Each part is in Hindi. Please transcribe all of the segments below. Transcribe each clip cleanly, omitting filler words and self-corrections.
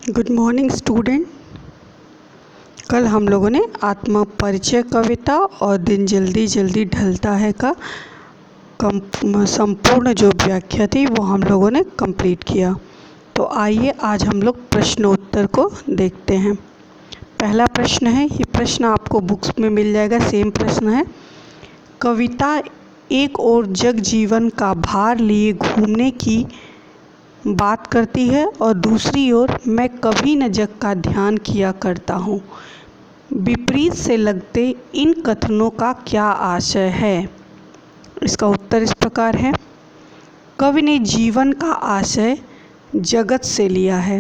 Good morning student. कल हम लोगों ने आत्म परिचय कविता और दिन जल्दी जल्दी ढलता है का संपूर्ण जो व्याख्या थी वो हम लोगों ने कंप्लीट किया। तो आइए आज हम लोग प्रश्नोत्तर को देखते हैं। पहला प्रश्न है, ये प्रश्न आपको बुक्स में मिल जाएगा, सेम प्रश्न है। कविता एक ओर जग जीवन का भार लिए घूमने की बात करती है और दूसरी ओर मैं कभी न जग का ध्यान किया करता हूँ। विपरीत से लगते इन कथनों का क्या आशय है? इसका उत्तर इस प्रकार है। कवि ने जीवन का आशय जगत से लिया है,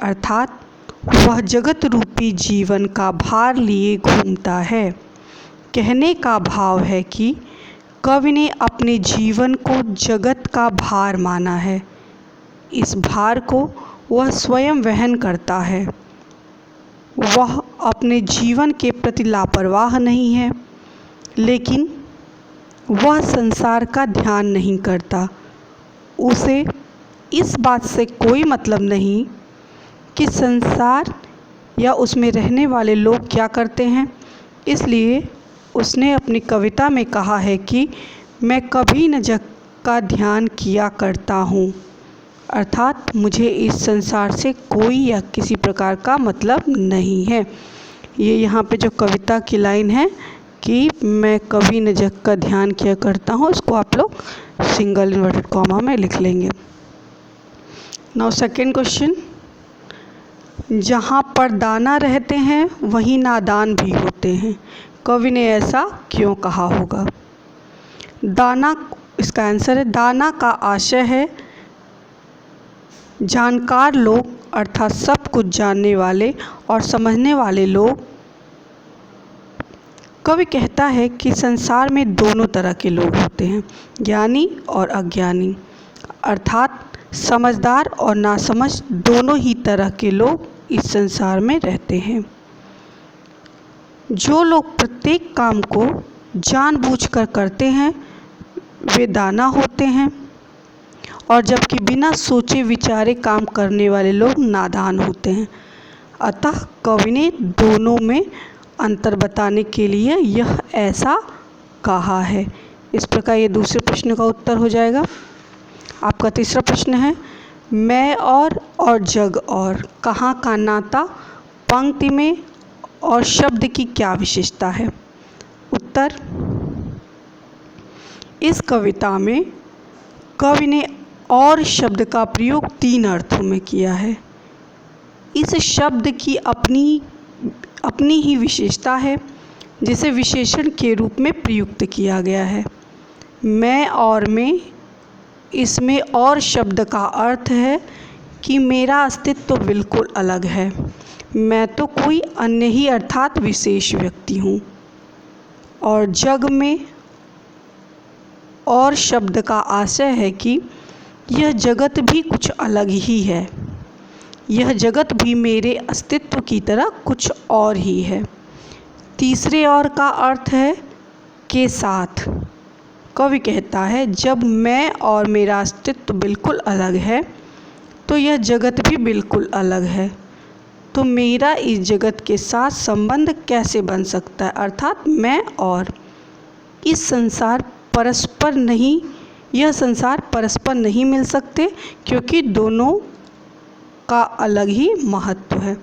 अर्थात वह जगत रूपी जीवन का भार लिए घूमता है। कहने का भाव है कि कवि ने अपने जीवन को जगत का भार माना है। इस भार को वह स्वयं वहन करता है। वह अपने जीवन के प्रति लापरवाह नहीं है, लेकिन वह संसार का ध्यान नहीं करता। उसे इस बात से कोई मतलब नहीं कि संसार या उसमें रहने वाले लोग क्या करते हैं। इसलिए उसने अपनी कविता में कहा है कि मैं कभी न जग का ध्यान किया करता हूँ, अर्थात मुझे इस संसार से कोई या किसी प्रकार का मतलब नहीं है। ये यहाँ पे जो कविता की लाइन है कि मैं कभी न जग का ध्यान किया करता हूँ, इसको आप लोग सिंगल इन्वर्टेड कॉमा में लिख लेंगे। नाउ सेकेंड क्वेश्चन, जहाँ पर दाना रहते हैं वहीं नादान भी होते हैं। कवि ने ऐसा क्यों कहा होगा? दाना, इसका आंसर है दाना का आशय है जानकार लोग, अर्थात सब कुछ जानने वाले और समझने वाले लोग। कवि कहता है कि संसार में दोनों तरह के लोग होते हैं, ज्ञानी और अज्ञानी, अर्थात समझदार और नासमझ दोनों ही तरह के लोग इस संसार में रहते हैं। जो लोग प्रत्येक काम को जानबूझकर करते हैं वे दाना होते हैं, और जबकि बिना सोचे विचारे काम करने वाले लोग नादान होते हैं। अतः कवि ने दोनों में अंतर बताने के लिए यह ऐसा कहा है। इस प्रकार ये दूसरे प्रश्न का उत्तर हो जाएगा। आपका तीसरा प्रश्न है, मैं और जग और कहाँ का नाता पंक्ति में और शब्द की क्या विशेषता है? उत्तर, इस कविता में कवि ने और शब्द का प्रयोग 3 अर्थों में किया है। इस शब्द की अपनी ही विशेषता है, जिसे विशेषण के रूप में प्रयुक्त किया गया है। मैं और में, इसमें और शब्द का अर्थ है कि मेरा अस्तित्व बिल्कुल अलग है। मैं तो कोई अन्य ही अर्थात विशेष व्यक्ति हूँ। और जग में और शब्द का आशय है कि यह जगत भी कुछ अलग ही है। यह जगत भी मेरे अस्तित्व की तरह कुछ और ही है। तीसरे और का अर्थ है के साथ। कवि कहता है जब मैं और मेरा अस्तित्व बिल्कुल अलग है तो यह जगत भी बिल्कुल अलग है। तो मेरा इस जगत के साथ संबंध कैसे बन सकता है? अर्थात मैं और इस संसार परस्पर नहीं, यह संसार परस्पर नहीं मिल सकते, क्योंकि दोनों का अलग ही महत्व है।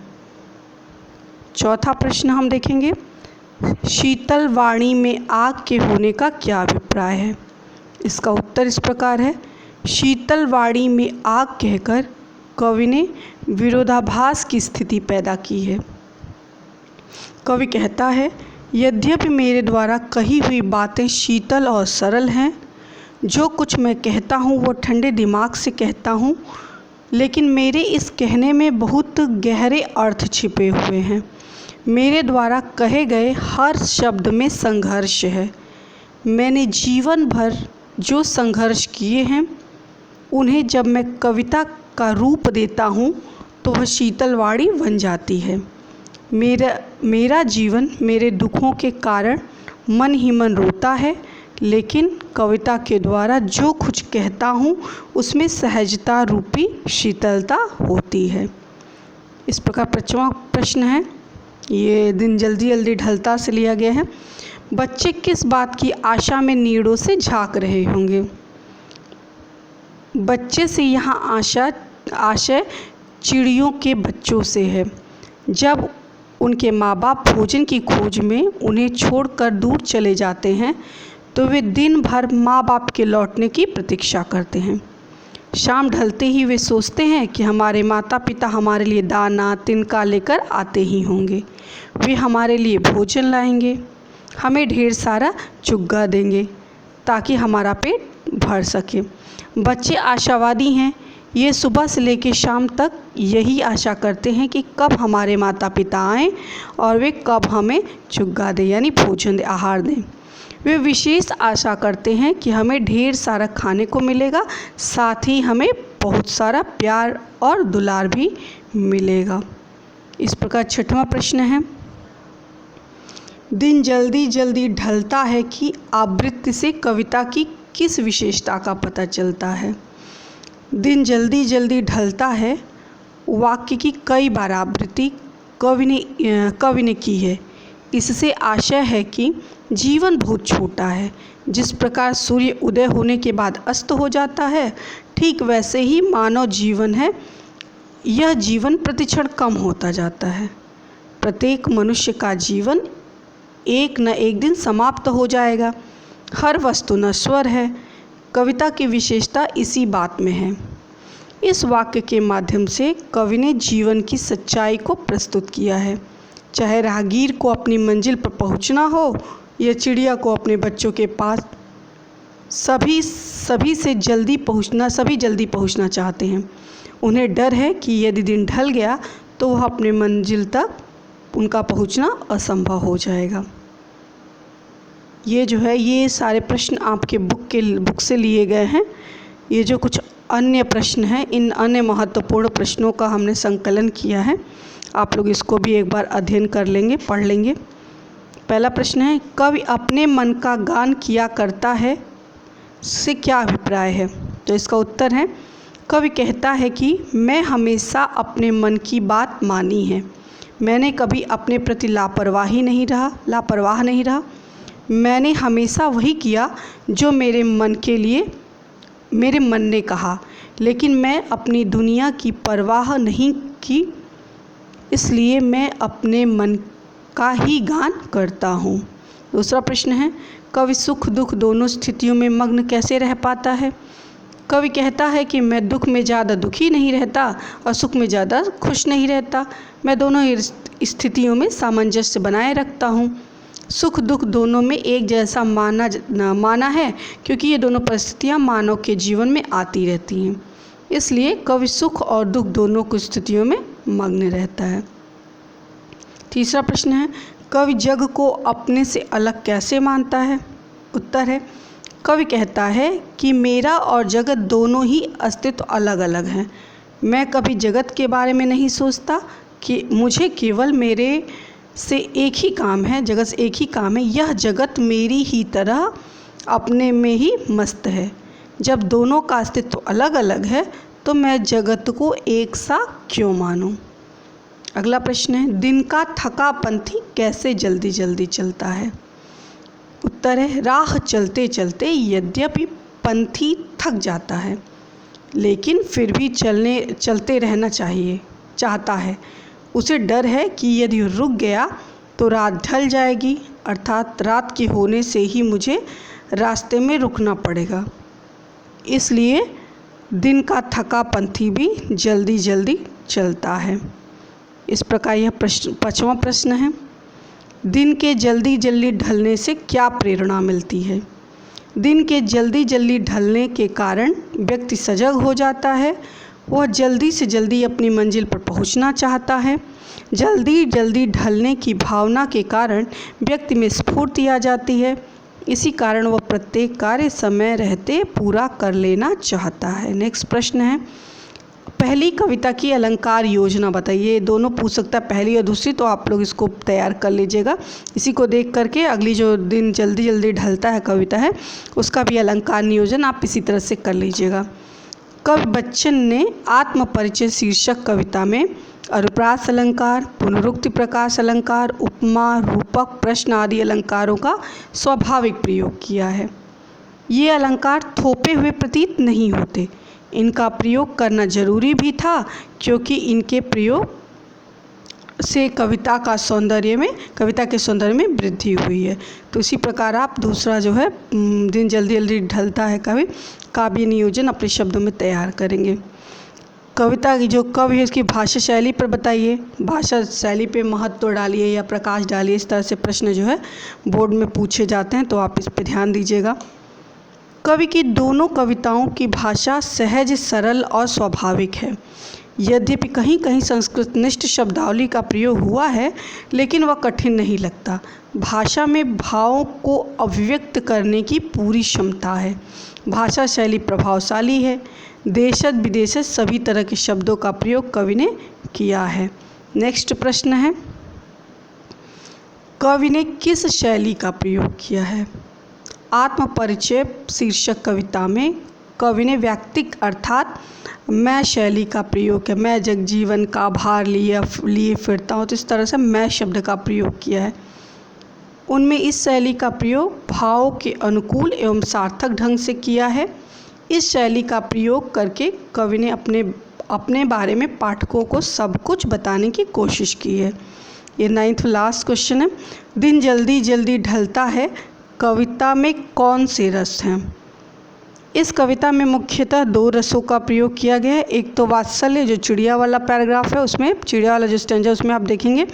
चौथा प्रश्न हम देखेंगे, शीतल वाणी में आग के होने का क्या अभिप्राय है? इसका उत्तर इस प्रकार है। शीतल वाणी में आग कहकर कवि ने विरोधाभास की स्थिति पैदा की है। कवि कहता है, यद्यपि मेरे द्वारा कही हुई बातें शीतल और सरल हैं, जो कुछ मैं कहता हूँ वो ठंडे दिमाग से कहता हूँ, लेकिन मेरे इस कहने में बहुत गहरे अर्थ छिपे हुए हैं। मेरे द्वारा कहे गए हर शब्द में संघर्ष है। मैंने जीवन भर जो संघर्ष किए हैं, उन्हें जब मैं कविता का रूप देता हूँ तो वह शीतल वाणी बन जाती है। मेरा जीवन मेरे दुखों के कारण मन ही मन रोता है, लेकिन कविता के द्वारा जो कुछ कहता हूँ उसमें सहजता रूपी शीतलता होती है। इस प्रकार 5वां प्रश्न है, ये दिन जल्दी जल्दी ढलता से लिया गया है। बच्चे किस बात की आशा में नीड़ों से झांक रहे होंगे? बच्चे से यहाँ आशय चिड़ियों के बच्चों से है। जब उनके माँ बाप भोजन की खोज में उन्हें छोड़कर दूर चले जाते हैं तो वे दिन भर माँ बाप के लौटने की प्रतीक्षा करते हैं। शाम ढलते ही वे सोचते हैं कि हमारे माता पिता हमारे लिए दाना तिनका लेकर आते ही होंगे। वे हमारे लिए भोजन लाएंगे, हमें ढेर सारा चुग्गा देंगे ताकि हमारा पेट भर सके। बच्चे आशावादी हैं। ये सुबह से लेकर शाम तक यही आशा करते हैं कि कब हमारे माता पिता आएँ और वे कब हमें चुग्गा दें यानी भोजन दें, आहार दें। वे विशेष आशा करते हैं कि हमें ढेर सारा खाने को मिलेगा, साथ ही हमें बहुत सारा प्यार और दुलार भी मिलेगा। इस प्रकार 6वां प्रश्न है, दिन जल्दी जल्दी ढलता है कि आवृत्ति से कविता की किस विशेषता का पता चलता है? दिन जल्दी ढलता है वाक्य की कई बार आवृत्ति कवि ने की है। इससे आशय है कि जीवन बहुत छोटा है। जिस प्रकार सूर्य उदय होने के बाद अस्त हो जाता है, ठीक वैसे ही मानव जीवन है। यह जीवन प्रतिक्षण कम होता जाता है। प्रत्येक मनुष्य का जीवन एक न एक दिन समाप्त हो जाएगा। हर वस्तु नश्वर है। कविता की विशेषता इसी बात में है। इस वाक्य के माध्यम से कवि ने जीवन की सच्चाई को प्रस्तुत किया है। चाहे राहगीर को अपनी मंजिल पर पहुंचना हो या चिड़िया को अपने बच्चों के पास, सभी जल्दी पहुंचना चाहते हैं। उन्हें डर है कि यदि दिन ढल गया तो वह अपने मंजिल तक उनका पहुंचना असंभव हो जाएगा। ये जो है ये सारे प्रश्न आपके बुक से लिए गए हैं। ये जो कुछ अन्य प्रश्न हैं, इन अन्य महत्वपूर्ण प्रश्नों का हमने संकलन किया है। आप लोग इसको भी एक बार अध्ययन कर लेंगे, पढ़ लेंगे। पहला प्रश्न है, कवि अपने मन का गान किया करता है से क्या अभिप्राय है? तो इसका उत्तर है, कवि कहता है कि मैं हमेशा अपने मन की बात मानी है। मैंने कभी अपने प्रति लापरवाह नहीं रहा। मैंने हमेशा वही किया जो मेरे मन ने कहा, लेकिन मैं अपनी दुनिया की परवाह नहीं की, इसलिए मैं अपने मन का ही गान करता हूँ। दूसरा प्रश्न है, कवि सुख दुख दोनों स्थितियों में मग्न कैसे रह पाता है? कवि कहता है कि मैं दुख में ज़्यादा दुखी नहीं रहता और सुख में ज़्यादा खुश नहीं रहता। मैं दोनों स्थितियों में सामंजस्य बनाए रखता हूँ। सुख दुख दोनों में एक जैसा माना है क्योंकि ये दोनों परिस्थितियाँ मानव के जीवन में आती रहती हैं। इसलिए कवि सुख और दुख दोनों की स्थितियों में मग्न रहता है। तीसरा प्रश्न है, कवि जग को अपने से अलग कैसे मानता है? उत्तर है, कवि कहता है कि मेरा और जगत दोनों ही अस्तित्व अलग अलग हैं। मैं कभी जगत के बारे में नहीं सोचता कि मुझे केवल मेरे से एक ही काम है, जगत से एक ही काम है। यह जगत मेरी ही तरह अपने में ही मस्त है। जब दोनों का अस्तित्व अलग अलग है तो मैं जगत को एक सा क्यों मानूं? अगला प्रश्न है, दिन का थका पंथी कैसे जल्दी जल्दी चलता है? उत्तर है, राह चलते चलते यद्यपि पंथी थक जाता है लेकिन फिर भी चलते रहना चाहता है। उसे डर है कि यदि रुक गया तो रात ढल जाएगी, अर्थात रात के होने से ही मुझे रास्ते में रुकना पड़ेगा। इसलिए दिन का थका पंथी भी जल्दी जल्दी चलता है। इस प्रकार यह 5वां प्रश्न है, दिन के जल्दी जल्दी ढलने से क्या प्रेरणा मिलती है? दिन के जल्दी जल्दी ढलने के कारण व्यक्ति सजग हो जाता है। वह जल्दी से जल्दी अपनी मंजिल पर पहुंचना चाहता है। जल्दी जल्दी ढलने की भावना के कारण व्यक्ति में स्फूर्ति आ जाती है। इसी कारण वह प्रत्येक कार्य समय रहते पूरा कर लेना चाहता है। नेक्स्ट प्रश्न है, पहली कविता की अलंकार योजना बताइए। दोनों पूछ सकता है, पहली और दूसरी, तो आप लोग इसको तैयार कर लीजिएगा। इसी को देख करके अगली जो दिन जल्दी जल्दी ढलता है कविता है उसका भी अलंकार नियोजन आप इसी तरह से कर लीजिएगा। कवि बच्चन ने आत्मपरिचय शीर्षक कविता में अनुप्रास अलंकार, पुनरुक्ति प्रकाश अलंकार, उपमा, रूपक, प्रश्न आदि अलंकारों का स्वाभाविक प्रयोग किया है। ये अलंकार थोपे हुए प्रतीत नहीं होते। इनका प्रयोग करना जरूरी भी था क्योंकि इनके प्रयोग से कविता के सौंदर्य में वृद्धि हुई है। तो इसी प्रकार आप दूसरा जो है दिन जल्दी जल्दी ढलता है काव्य नियोजन अपने शब्दों में तैयार करेंगे। कविता की जो कवि है उसकी भाषा शैली पर बताइए, भाषा शैली पे महत्व डालिए या प्रकाश डालिए। इस तरह से प्रश्न जो है बोर्ड में पूछे जाते हैं, तो आप इस पर ध्यान दीजिएगा। कवि की दोनों कविताओं की भाषा सहज, सरल और स्वाभाविक है। यद्यपि कहीं कहीं संस्कृतनिष्ठ शब्दावली का प्रयोग हुआ है, लेकिन वह कठिन नहीं लगता। भाषा में भावों को अभिव्यक्त करने की पूरी क्षमता है। भाषा शैली प्रभावशाली है। देशज विदेशज सभी तरह के शब्दों का प्रयोग कवि ने किया है। नेक्स्ट प्रश्न है, कवि ने किस शैली का प्रयोग किया है? आत्मपरिचय शीर्षक कविता में कवि ने व्यक्तिक अर्थात मैं शैली का प्रयोग किया। मैं जगजीवन का भार लिए फिरता हूँ, तो इस तरह से मैं शब्द का प्रयोग किया है। उनमें इस शैली का प्रयोग भाव के अनुकूल एवं सार्थक ढंग से किया है। इस शैली का प्रयोग करके कवि ने अपने बारे में पाठकों को सब कुछ बताने की कोशिश की है। ये 9th लास्ट क्वेश्चन है। दिन जल्दी जल्दी ढलता है कविता में कौन से रस हैं? इस कविता में मुख्यतः 2 रसों का प्रयोग किया गया है। एक तो वात्सल्य, जो चिड़िया वाला पैराग्राफ है, उसमें चिड़िया वाला जो स्टैंजा उसमें आप देखेंगे,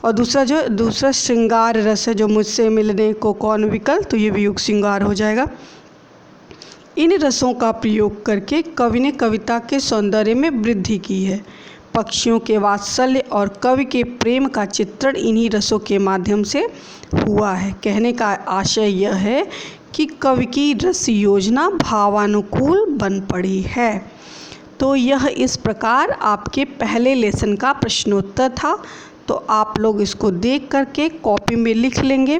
और दूसरा श्रृंगार रस है, जो मुझसे मिलने को कौन विकल, तो ये वियोग श्रृंगार हो जाएगा। इन रसों का प्रयोग करके कवि ने कविता के सौंदर्य में वृद्धि की है। पक्षियों के वात्सल्य और कवि के प्रेम का चित्रण इन्हीं रसों के माध्यम से हुआ है। कहने का आशय यह है कि कवि की रस योजना भावानुकूल बन पड़ी है। तो यह इस प्रकार आपके पहले लेसन का प्रश्नोत्तर था। तो आप लोग इसको देख करके कॉपी में लिख लेंगे,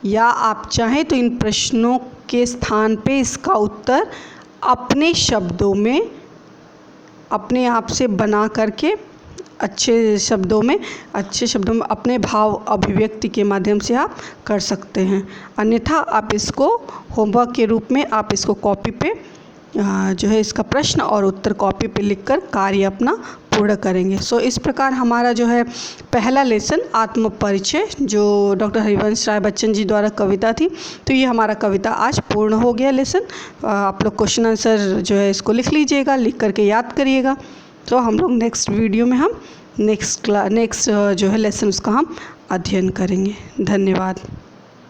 या आप चाहें तो इन प्रश्नों के स्थान पे इसका उत्तर अपने शब्दों में अपने आप से बना करके अच्छे शब्दों में अपने भाव अभिव्यक्ति के माध्यम से आप कर सकते हैं। अन्यथा आप इसको होमवर्क के रूप में आप इसको कॉपी पे जो है इसका प्रश्न और उत्तर कॉपी पे लिखकर कार्य अपना पूर्ण करेंगे। सो इस प्रकार हमारा जो है पहला लेसन आत्मपरिचय, जो डॉक्टर हरिवंश राय बच्चन जी द्वारा कविता थी, तो ये हमारा कविता आज पूर्ण हो गया लेसन। आप लोग क्वेश्चन आंसर जो है इसको लिख लीजिएगा, लिख करके याद करिएगा। तो हम लोग नेक्स्ट वीडियो में हम नेक्स्ट जो है लेसन उसका हम अध्ययन करेंगे। धन्यवाद।